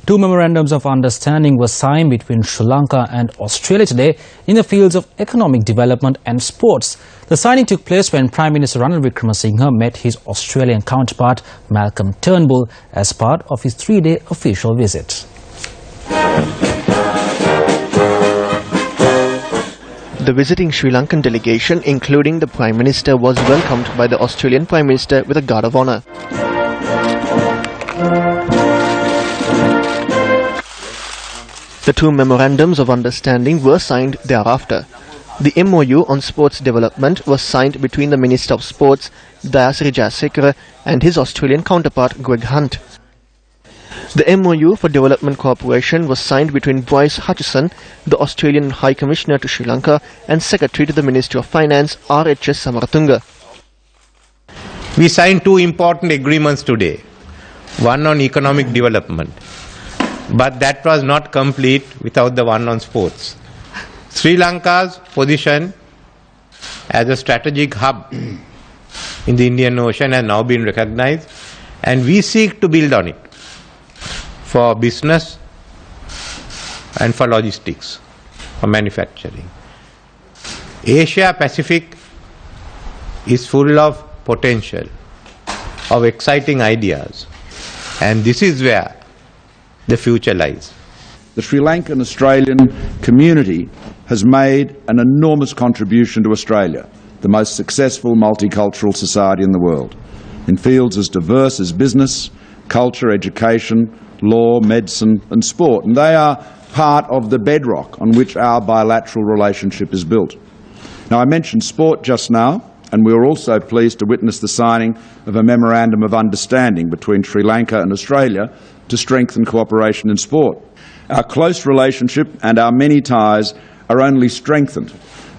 Two memorandums of understanding were signed between Sri Lanka and Australia today in the fields of economic development and sports. The signing took place when Prime Minister Ranil Wickremesinghe met his Australian counterpart Malcom Turnbull as part of his 3-day official visit. The visiting Sri Lankan delegation, including the Prime Minister, was welcomed by the Australian Prime Minister with a guard of honour. The two memorandums of understanding were signed thereafter. The M.o.U. on sports development was signed between the Minister of Sports, Sri Lanka, and his Australian counterpart, Greg Hunt. The M.o.U. for Development Cooperation was signed between Bryce Hutchison, the Australian High Commissioner to Sri Lanka, and Secretary to the Ministry of Finance, R.H.S. Samaratunga. We signed two important agreements today. One on economic development. But that was not complete without the one on sports. Sri Lanka's position as a strategic hub in the Indian Ocean has now been recognized, and we seek to build on it for business and for logistics, for manufacturing. Asia Pacific is full of potential, of exciting ideas, and this is where the future lies. The Sri Lankan Australian community has made an enormous contribution to Australia, the most successful multicultural society in the world, in fields as diverse as business, culture, education, law, medicine and sport. And they are part of the bedrock on which our bilateral relationship is built. Now, I mentioned sport just now, and we were also pleased to witness the signing of a Memorandum of Understanding between Sri Lanka and Australia to strengthen cooperation in sport. Our close relationship and our many ties are only strengthened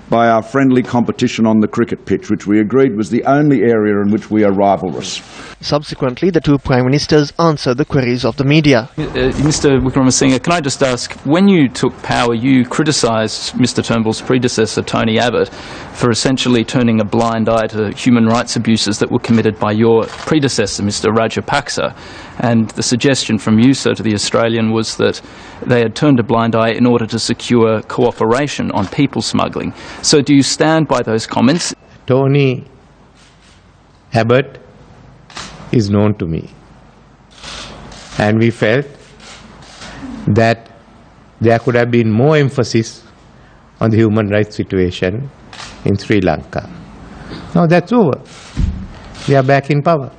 by our friendly competition on the cricket pitch, which we agreed was the only area in which we are rivalrous. Subsequently, the two Prime Ministers answered the queries of the media. Mr. Wickremesinghe, can I just ask, when you took power, you criticised Mr. Turnbull's predecessor, Tony Abbott, for essentially turning a blind eye to human rights abuses that were committed by your predecessor, Mr. Rajapaksa. And the suggestion from you, sir, to the Australian was that they had turned a blind eye in order to secure cooperation on people smuggling. So do you stand by those comments? Tony Abbott is known to me, and we felt that there could have been more emphasis on the human rights situation in Sri Lanka. Now that's over. We are back in power.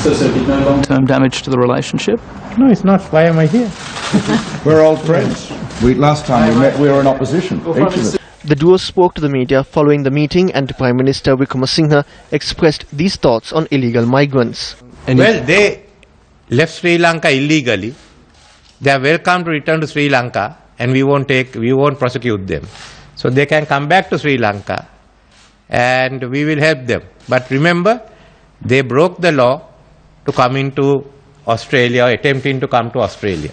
So did no long-term damage to the relationship? No, it's not. Why am I here? We're old friends. Last time we met, we were in opposition, each of us. The duo spoke to the media following the meeting, and Prime Minister Wickremesinghe expressed these thoughts on illegal migrants. Well, they left Sri Lanka illegally. They are welcome to return to Sri Lanka, and we won't prosecute them. So they can come back to Sri Lanka, and we will help them. But remember, they broke the law to come into Australia, or attempting to come to Australia.